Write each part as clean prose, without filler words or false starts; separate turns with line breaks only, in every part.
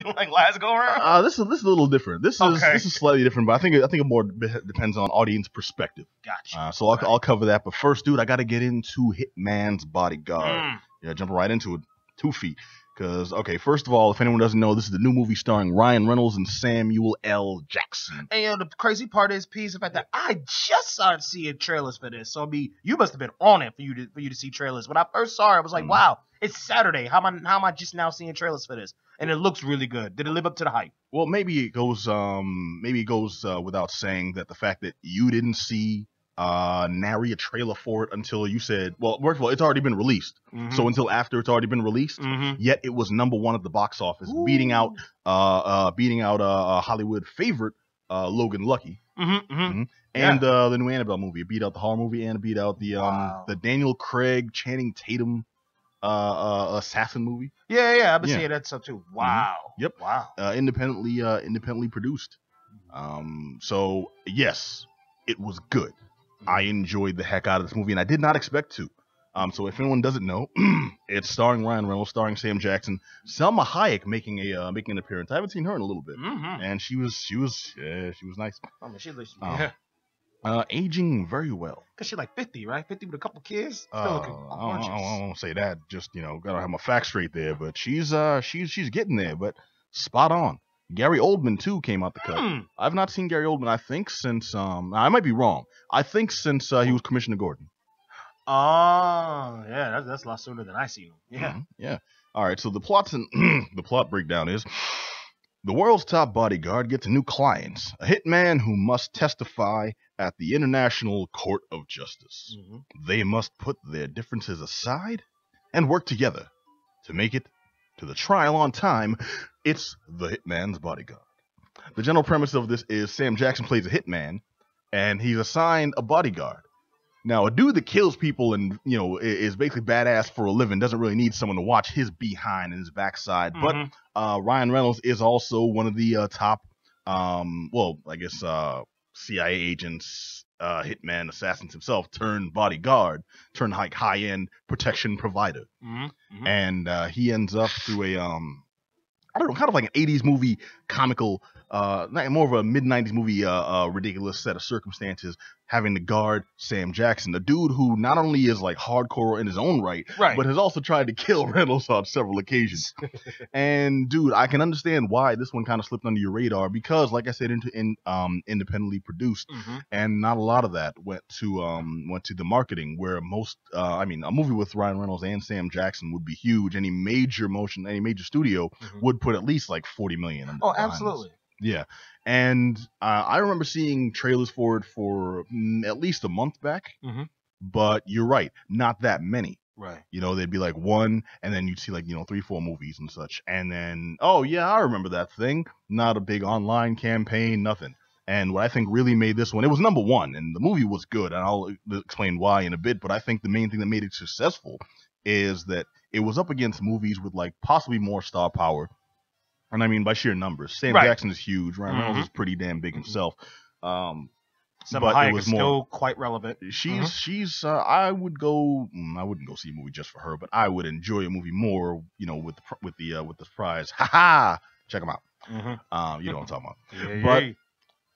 like last go around?
This is a little different. This is slightly different, but I think it more depends on audience perspective.
Gotcha.
So I'll cover that. But first, dude, I got to get into Hitman's Bodyguard. Yeah, jumping right into it. 2 feet. Because, okay, first of all, if anyone doesn't know, this is the new movie starring Ryan Reynolds and Samuel L. Jackson.
And, you know, the crazy part is, P's, the fact that I just started seeing trailers for this. So, you must have been on it for you to see trailers. When I first saw it, I was like, wow, it's Saturday. How am I just now seeing trailers for this? And it looks really good. Did it live up to the hype?
Well, maybe it goes without saying that the fact that you didn't see nary a trailer for it until you said, well, first of all, it's already been released. So until after it's already been released, yet it was #1 at the box office, beating out Hollywood favorite Logan Lucky. And the new Annabelle movie. It beat out the horror movie and it beat out the Daniel Craig Channing Tatum assassin movie.
Yeah, I've been seeing that stuff too. Wow.
Yep.
Wow.
Independently produced. So yes, it was good. I enjoyed the heck out of this movie, and I did not expect to. So if anyone doesn't know, it's starring Ryan Reynolds, starring Sam Jackson, Selma Hayek making an appearance. I haven't seen her in a little bit, and she was nice.
I mean, she looks
aging very well.
Cause she's like 50, right? 50 with a couple kids. Still looking
I won't say that. Just gotta have my facts straight there. But she's getting there. But spot on. Gary Oldman too came out the cut. I've not seen Gary Oldman. I think since I might be wrong. I think since he was Commissioner Gordon.
Oh yeah, that's a lot sooner than I seen him. Yeah.
Yeah. All right. So the plot breakdown is the world's top bodyguard gets a new client, a hitman who must testify at the International Court of Justice. They must put their differences aside and work together to make it to the trial on time. It's the Hitman's Bodyguard. The general premise of this is Sam Jackson plays a hitman, and he's assigned a bodyguard. Now, a dude that kills people and is basically badass for a living doesn't really need someone to watch his behind and his backside. But Ryan Reynolds is also one of the top, CIA agents, hitman, assassins himself, turned bodyguard, turned high-end protection provider. And he ends up through a I don't know, kind of like an 80s movie comical, more of a mid-90s movie ridiculous set of circumstances, having to guard Sam Jackson, the dude who not only is like hardcore in his own right, but has also tried to kill Reynolds on several occasions. And dude, I can understand why this one kind of slipped under your radar, because like I said, independently produced, and not a lot of that went to the marketing, where most a movie with Ryan Reynolds and Sam Jackson would be huge. Any major studio would put at least like 40 million.
Oh, absolutely.
Yeah. And I remember seeing trailers for it for at least a month back. But you're right, not that many.
Right.
They'd be like one, and then you'd see like 3-4 movies and such, and then oh yeah, I remember that thing. Not a big online campaign, nothing. And what I think really made this one, it was #1, and the movie was good, and I'll explain why in a bit. But I think the main thing that made it successful is that it was up against movies with like possibly more star power. And I mean by sheer numbers. Sam Jackson is huge. Ryan Reynolds is pretty damn big himself.
Selma Hayek is still quite relevant.
She's I wouldn't go see a movie just for her, but I would enjoy a movie more, with the prize. Check them out. You know what I'm talking about.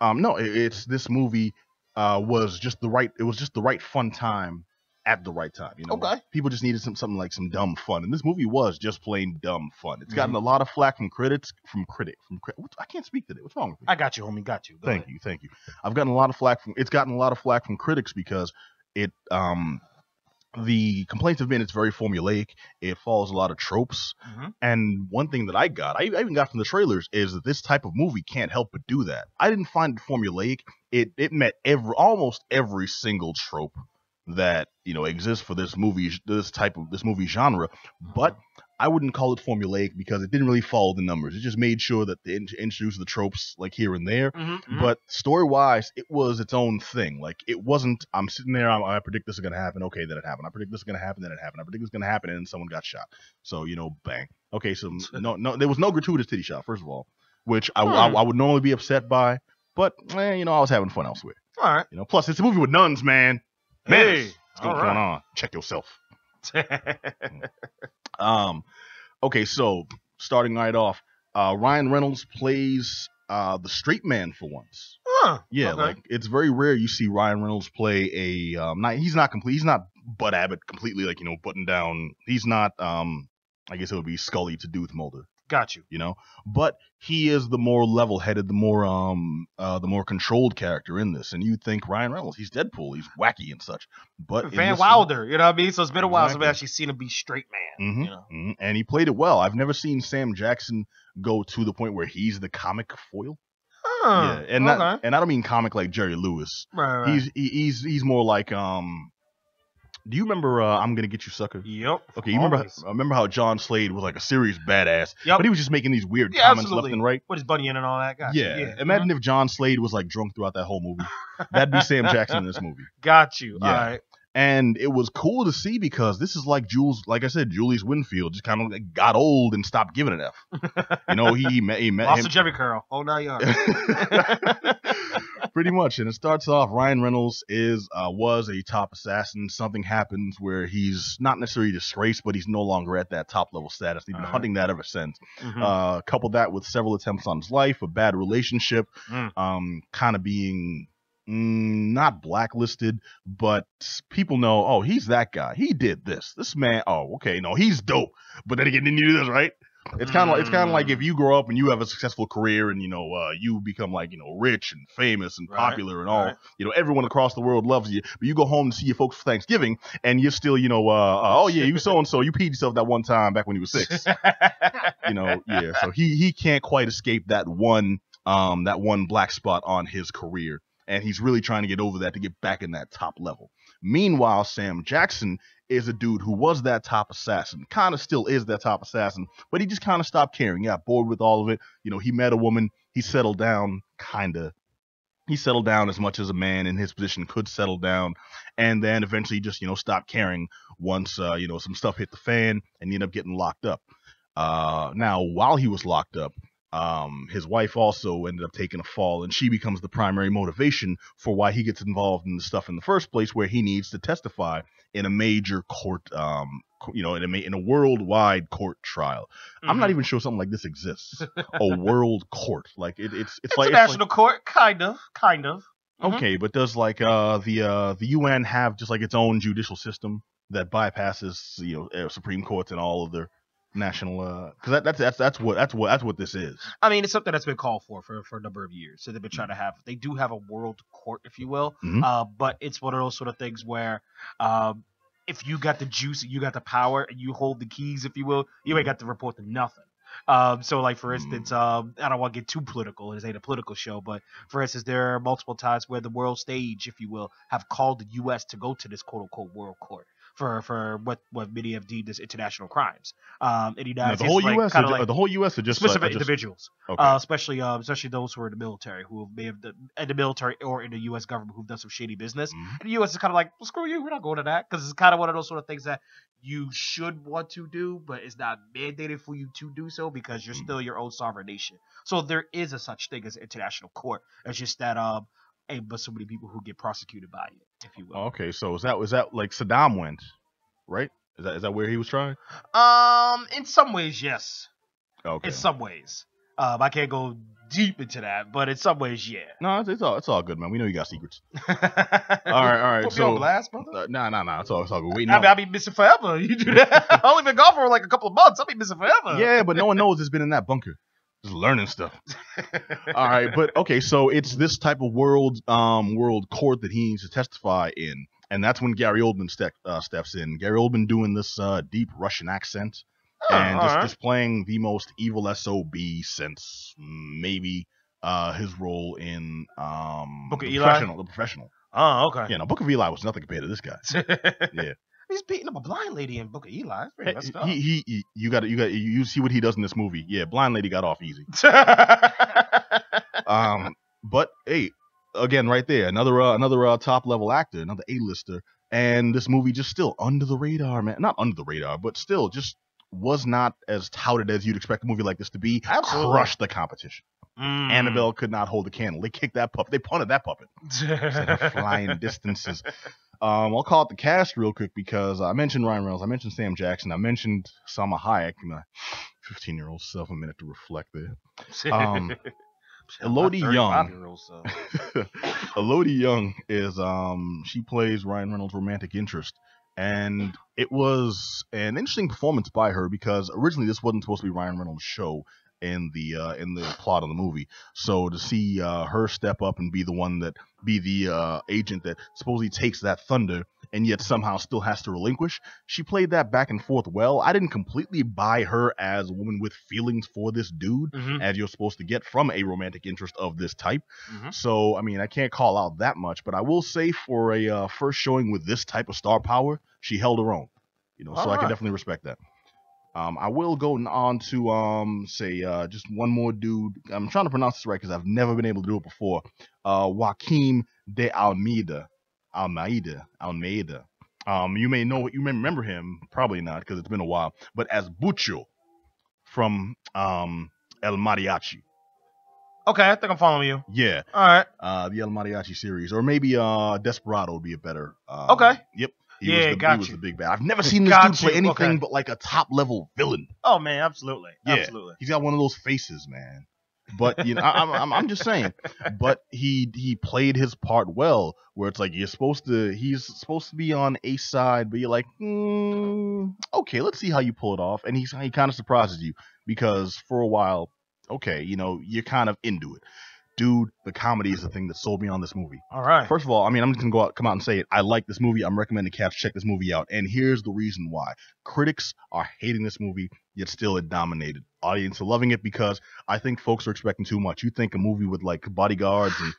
But no, it's this movie was just the right fun time at the right time.
Okay.
People just needed something like some dumb fun, and this movie was just plain dumb fun. It's gotten a lot of flack from critics. I can't speak today. What's wrong with me?
I got you, homie. Got you.
Thank you. I've gotten a lot of flack from critics because it the complaints have been it's very formulaic. It follows a lot of tropes. And one thing that I even got from the trailers is that this type of movie can't help but do that. I didn't find it formulaic. It met almost every single trope that exists for this movie genre, but I wouldn't call it formulaic because it didn't really follow the numbers. It just made sure that they introduced the tropes like here and there, but story-wise, it was its own thing. Like it wasn't. I'm sitting there. I predict this is gonna happen. Okay, then it happened. I predict this is gonna happen. Then it happened. I predict this is gonna happen, and then someone got shot. So bang. Okay, so no, there was no gratuitous titty shot. First of all, which I would normally be upset by, but I was having fun elsewhere.
All right.
Plus it's a movie with nuns, man. Hey, what's going on? Check yourself. Okay, so starting right off, Ryan Reynolds plays the straight man for once.
Huh.
Yeah,
Okay.
like it's very rare you see Ryan Reynolds play a he's not Bud Abbott completely, like, you know, button down. He's not I guess it would be Scully to Dooth Mulder.
Got you.
You know, but he is the more level-headed, the more controlled character in this. And you think Ryan Reynolds, he's Deadpool, he's wacky and such. But
Van Wilder, you know what I mean? So it's been a while since I've actually seen him be straight man.
Mm-hmm,
you know?
mm-hmm. And he played it well. I've never seen Sam Jackson go to the point where he's the comic foil.
Huh.
Yeah, and I don't mean comic like Jerry Lewis.
Right.
He's more like Do you remember I'm Gonna Get You, Sucker?
Yep.
Okay, you remember how John Slade was like a serious badass,
yep.
But he was just making these weird comments left and right.
With his bunny in and all that. Gotcha.
Yeah. Imagine if John Slade was like drunk throughout that whole movie. That'd be Sam Jackson in this movie.
Got you.
Yeah.
All right.
And it was cool to see because this is like Julius Winfield just kind of like got old and stopped giving an F. You know, he met
Lost
him.
to Jerry Curl. Oh, now you are.
Pretty much. And it starts off, Ryan Reynolds was a top assassin. Something happens where he's not necessarily disgraced, but he's no longer at that top level status. He's been hunting that ever since. Mm-hmm. Coupled that with several attempts on his life, a bad relationship, kind of being not blacklisted, but people know, oh, he's that guy. He did this. This man, oh, okay, no, he's dope. But then again, didn't you do this, right? It's kind of like if you grow up and you have a successful career and, you know, you become like, you know, rich and famous and popular and all, you know, everyone across the world loves you, but you go home to see your folks for Thanksgiving and you're still, you know, oh yeah, you so-and-so, you peed yourself that one time back when you were 6. You know, yeah. So he can't quite escape that one black spot on his career. And he's really trying to get over that to get back in that top level. Meanwhile, Sam Jackson is a dude who was that top assassin, kind of still is that top assassin, but he just kind of stopped caring. He got bored with all of it. You know, he met a woman. He settled down, kind of. He settled down as much as a man in his position could settle down. And then eventually just, you know, stopped caring once, you know, some stuff hit the fan and he ended up getting locked up. Now, while he was locked up, his wife also ended up taking a fall, and she becomes the primary motivation for why he gets involved in the stuff in the first place, where he needs to testify in a major court, you know, in a worldwide court trial. Mm-hmm. I'm not even sure something like this exists. A world court, like it's like
international court, kind of. Mm-hmm.
Okay, but does like the UN have just like its own judicial system that bypasses, you know, Supreme Courts and all of their national, because that's what this is.
I mean, it's something that's been called for a number of years. So they've been trying to have. They do have a world court, if you will. Mm-hmm. But it's one of those sort of things where, if you got the juice, you got the power, and you hold the keys, if you will, you ain't got to report to nothing. So like for instance, I don't want to get too political. This ain't a political show, but for instance, there are multiple times where the world stage, if you will, have called the U.S. to go to this quote unquote world court for what many have deemed as international crimes. In the United States,
the whole U.S. are just
specific individuals,
okay.
especially those who are in the military, who may have in the military or in the U.S. government who've done some shady business. Mm-hmm. And the U.S. is kind of like, well, screw you, we're not going to that, because it's kind of one of those sort of things that you should want to do, but it's not mandated for you to do so because you're still your own sovereign nation. So there is a such thing as an international court. It's just that but so many people who get prosecuted by it, if you will.
Okay, so is that like Saddam went, right? Is that where he was trying?
In some ways, yes.
Okay.
In some ways, I can't go deep into that, but in some ways, yeah.
No, it's all good, man. We know you got secrets. all right.
Put me on blast, brother.
Nah. It's all good. Wait,
I'll be missing forever. You do that. I've only been gone for like a couple of months. I'll be missing forever.
Yeah, but no one knows it's been in that bunker. Just learning stuff. All right, but okay, so it's this type of world court that he needs to testify in, and that's when Gary Oldman steps in. Gary Oldman doing this deep Russian accent, and just playing the most evil SOB since maybe his role in
Book of Eli?
The Professional.
Oh, okay.
Yeah, no, Book of Eli was nothing compared to this guy. Yeah.
He's beating up a blind lady in Book of Eli. That's pretty messed up.
You see what he does in this movie. Yeah, blind lady got off easy. But hey, again, right there, another top level actor, another A-lister, and this movie just still under the radar, man. Not under the radar, but still just was not as touted as you'd expect a movie like this to be.
Absolutely.
Crushed the competition. Annabelle could not hold a candle. They kicked that puppet. They punted that puppet. Flying distances. I'll call it the cast real quick because I mentioned Ryan Reynolds, I mentioned Sam Jackson, I mentioned Salma Hayek. 15-year-old self a minute to reflect there.
My
Elodie Young.
35-year-old self.
Elodie Young is she plays Ryan Reynolds' romantic interest, and it was an interesting performance by her because originally this wasn't supposed to be Ryan Reynolds' show in the plot of the movie. So to see her step up and be the agent that supposedly takes that thunder and yet somehow still has to relinquish, she played that back and forth well. I didn't completely buy her as a woman with feelings for this dude, as you're supposed to get from a romantic interest of this type. So, I mean, I can't call out that much, but I will say for a first showing with this type of star power, she held her own. So I can definitely respect that. I will go on to say just one more dude. I'm trying to pronounce this right because I've never been able to do it before. Joaquim de Almeida. You may remember him, probably not because it's been a while, but as Bucho from El Mariachi.
Okay, I think I'm following you.
Yeah.
All right.
The El Mariachi series, or maybe Desperado would be a better.
Okay.
Yep.
He
was the big bad. I've never seen this dude play anything but like a top level villain.
Oh man, absolutely.
Yeah.
Absolutely.
He's got one of those faces, man. But I'm just saying. But he played his part well, where it's like he's supposed to be on a side, but you're like, okay, let's see how you pull it off. And he kind of surprises you because for a while, okay, you're kind of into it. Dude, the comedy is the thing that sold me on this movie.
All right.
First of all, I mean, I'm just gonna come out and say it. I like this movie. I'm recommending cats check this movie out. And here's the reason why. Critics are hating this movie, yet still it dominated. Audience are loving it because I think folks are expecting too much. You think a movie with like bodyguards and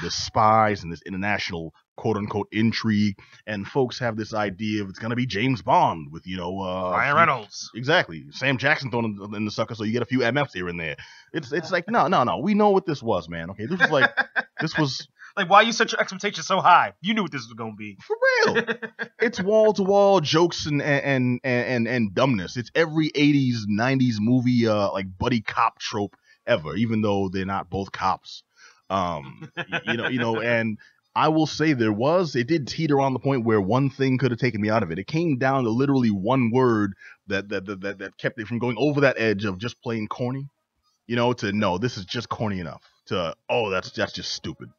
this spies and this international quote unquote intrigue, and folks have this idea of it's gonna be James Bond with
Ryan Reynolds.
Exactly. Sam Jackson thrown in the sucker, so you get a few MFs here and there. It's like no. We know what this was, man. Okay, this was
like, why you set your expectations so high? You knew what this was gonna be.
For real. It's wall to wall jokes and dumbness. It's every 80s, 90s movie like buddy cop trope ever, even though they're not both cops. And I will say it did teeter on the point where one thing could have taken me out of it. It came down to literally one word that kept it from going over that edge of just plain corny. To no, this is just corny enough. To that's just stupid.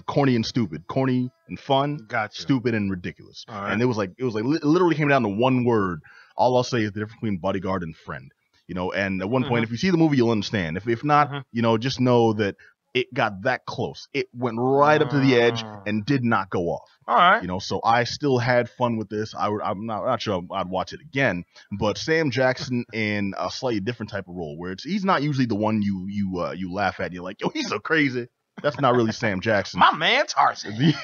Corny and stupid, corny and fun, stupid and ridiculous. Right. And it was like it literally came down to one word. All I'll say is the difference between bodyguard and friend. And at one point, if you see the movie, you'll understand. If not, just know that it got that close. It went right up to the edge and did not go off.
All right.
So I still had fun with this. I'm not sure I'd watch it again, but Sam Jackson in a slightly different type of role, where he's not usually the one you laugh at. You're like, yo, he's so crazy. That's not really Sam Jackson.
My man Tarzan.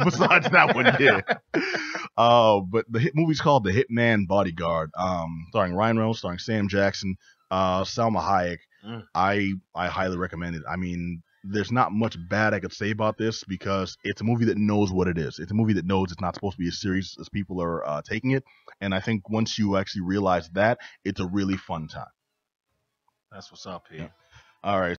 Besides that one, yeah. But the hit movie's called The Hitman Bodyguard, starring Ryan Reynolds, starring Sam Jackson, Salma Hayek. I highly recommend it. I mean, there's not much bad I could say about this because it's a movie that knows what it is. It's a movie that knows it's not supposed to be as serious as people are taking it. And I think once you actually realize that, it's a really fun time.
That's what's up here.
Yeah. All right.